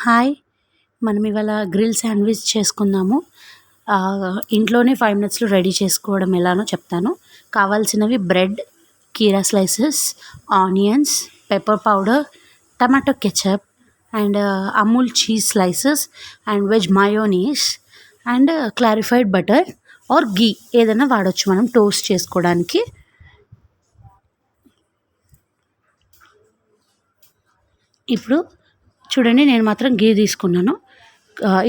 Hi! మనం ఇవాళ grill sandwich చేసుకుందాము. ఇంట్లోనే 5 మినిట్స్‌లో రెడీ చేసుకోవడం ఎలానో చెప్తాను. కావాల్సినవి బ్రెడ్, కీరా slices, onions, pepper powder, tomato ketchup and Amul cheese slices and veg mayonnaise and clarified butter or ghee ఏదైనా వాడొచ్చు మనం టోస్ట్ చేసుకోవడానికి. ఇప్పుడు చూడండి, నేను మాత్రం ఘీ తీసుకున్నాను.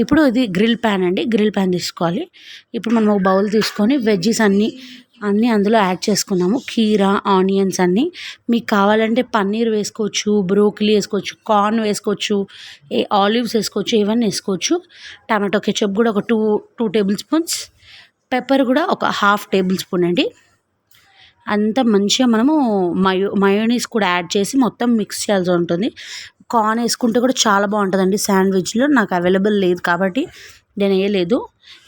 ఇప్పుడు ఇది గ్రిల్ ప్యాన్ అండి. గ్రిల్ ప్యాన్ తీసుకోవాలి. ఇప్పుడు మనం ఒక బౌల్ తీసుకొని వెజ్జీస్ అన్నీ అందులో యాడ్ చేసుకున్నాము. కీరా, ఆనియన్స్ అన్నీ మీకు కావాలంటే పన్నీర్ వేసుకోవచ్చు, బ్రోకలీ వేసుకోవచ్చు, కార్న్ వేసుకోవచ్చు, ఆలివ్స్ వేసుకోవచ్చు, ఇవన్నీ వేసుకోవచ్చు. టమాటో కెచప్ కూడా ఒక టూ టేబుల్ స్పూన్స్, పెప్పర్ కూడా ఒక హాఫ్ టేబుల్ స్పూన్ అండి. అంతా మంచిగా మనము మయోనీస్ కూడా యాడ్ చేసి మొత్తం మిక్స్ చేయాల్సి ఉంటుంది. కార్న్ వేసుకుంటే కూడా చాలా బాగుంటుందండి శాండ్విచ్లో. నాకు అవైలబుల్ లేదు కాబట్టి నేను వేయలేదు.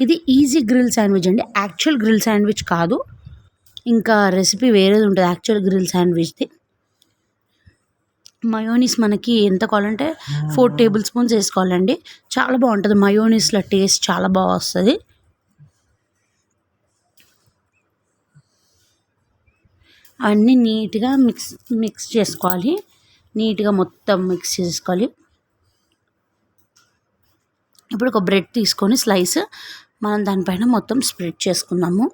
ఇది ఈజీ గ్రిల్ శాండ్విచ్ అండి, యాక్చువల్ గ్రిల్ శాండ్విచ్ కాదు. ఇంకా రెసిపీ వేరేది ఉంటుంది యాక్చువల్ గ్రిల్ శాండ్విచ్ది. మయోనీస్ మనకి ఎంత కావాలంటే 4 టేబుల్ స్పూన్స్ వేసుకోవాలండి. చాలా బాగుంటుంది మయోనీస్లో, టేస్ట్ చాలా బాగా వస్తుంది. అన్నీ నీట్గా మిక్స్ చేసుకోవాలి. నీట్గా మొత్తం మిక్స్ చేసుకోవాలి. ఇప్పుడు ఒక బ్రెడ్ తీసుకొని స్లైస్ మనం దానిపైన మొత్తం స్ప్రెడ్ చేసుకుందాము.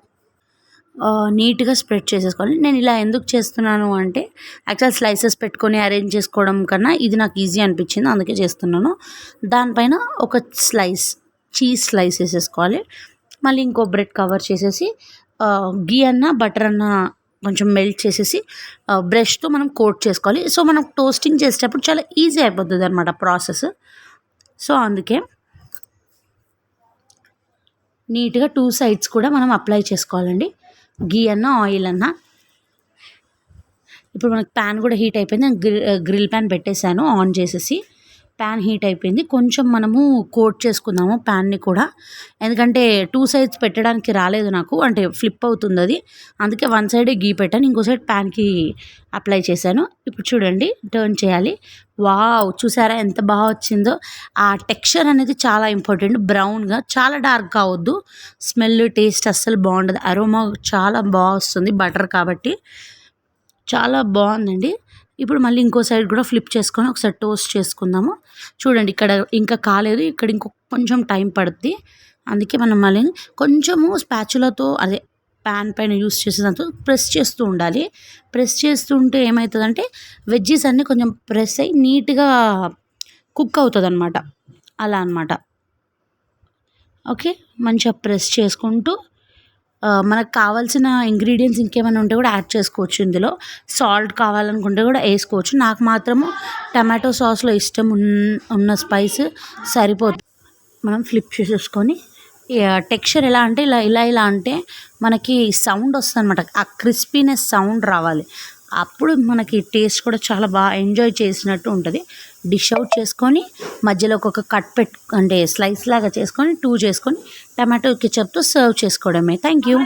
నీట్గా స్ప్రెడ్ చేసేసుకోవాలి. నేను ఇలా ఎందుకు చేస్తున్నాను అంటే, యాక్చువల్ స్లైసెస్ పెట్టుకొని అరేంజ్ చేసుకోవడం కన్నా ఇది నాకు ఈజీ అనిపించింది, అందుకే చేస్తున్నాను. దానిపైన ఒక చీజ్ స్లైస్ వేసేసుకోవాలి. మళ్ళీ ఇంకో బ్రెడ్ కవర్ చేసేసి ఘీ అన్న బటర్ అన్న కొంచెం మెల్ట్ చేసేసి బ్రష్తో మనం కోట్ చేసుకోవాలి. సో మనం టోస్టింగ్ చేసేటప్పుడు చాలా ఈజీ అయిపోతుంది అనమాట ప్రాసెస్. సో అందుకే నీట్గా 2 సైడ్స్ కూడా మనం అప్లై చేసుకోవాలండి, ఘీ అన్న ఆయిల్ అన్న. ఇప్పుడు మనకి ప్యాన్ కూడా హీట్ అయిపోయింది. నేను గ్రిల్ ప్యాన్ పెట్టేశాను ఆన్ చేసేసి. ప్యాన్ హీట్ అయిపోయింది. కొంచెం మనము కోట్ చేసుకుందాము ప్యాన్ని కూడా, ఎందుకంటే 2 సైడ్స్ పెట్టడానికి రాలేదు నాకు, అంటే ఫ్లిప్ అవుతుంది అది. అందుకే 1 సైడే ఘీ పెట్టాను, ఇంకో సైడ్ ప్యాన్కి అప్లై చేశాను. ఇప్పుడు చూడండి, టర్న్ చేయాలి. వావ్! చూసారా ఎంత బాగా వచ్చిందో. ఆ టెక్స్చర్ అనేది చాలా ఇంపార్టెంట్. బ్రౌన్గా, చాలా డార్క్ కావద్దు. స్మెల్ టేస్ట్ అస్సలు బాగుండదు. అరోమా చాలా బాగా వస్తుంది బటర్ కాబట్టి. చాలా బాగుందండి. ఇప్పుడు మళ్ళీ ఇంకో సైడ్ కూడా ఫ్లిప్ చేసుకొని ఒకసారి టోస్ట్ చేసుకుందాము. చూడండి, ఇక్కడ ఇంకా కాలేదు, ఇక్కడ కొంచెం టైం పడుద్ది. అందుకే మనం మళ్ళీ కొంచెము స్పాచులాతో, అదే ప్యాన్ పైన యూస్ చేసేదాంతో ప్రెస్ చేస్తూ ఉండాలి. ప్రెస్ చేస్తుంటే ఏమవుతుందంటే వెజ్జీస్ అన్నీ కొంచెం ప్రెస్ అయ్యి నీట్గా కుక్ అవుతుంది అనమాట. అలా అనమాట. ఓకే, మంచిగా ప్రెస్ చేసుకుంటూ మనకు కావాల్సిన ఇంగ్రీడియంట్స్ ఇంకేమైనా ఉంటే కూడా యాడ్ చేసుకోవచ్చు. ఇందులో సాల్ట్ కావాలనుకుంటే కూడా వేసుకోవచ్చు. నాకు మాత్రము టమాటో సాస్లో ఇష్టం ఉన్న స్పైస్ సరిపోతుంది. మనం ఫ్లిప్ చేసేసుకొని టెక్స్చర్ ఎలా అంటే ఇలా అంటే మనకి సౌండ్ వస్తుంది అనమాట. ఆ క్రిస్పీనెస్ సౌండ్ రావాలి. అప్పుడు మనకి టేస్ట్ కూడా చాలా బాగా ఎంజాయ్ చేసినట్టు ఉంటుంది. డిష్ అవుట్ చేసుకొని మధ్యలో ఒక అంటే స్లైస్ లాగా చేసుకొని 2 చేసుకొని టమాటో కెచప్తో సర్వ్ చేసుకోవడమే. Thank you.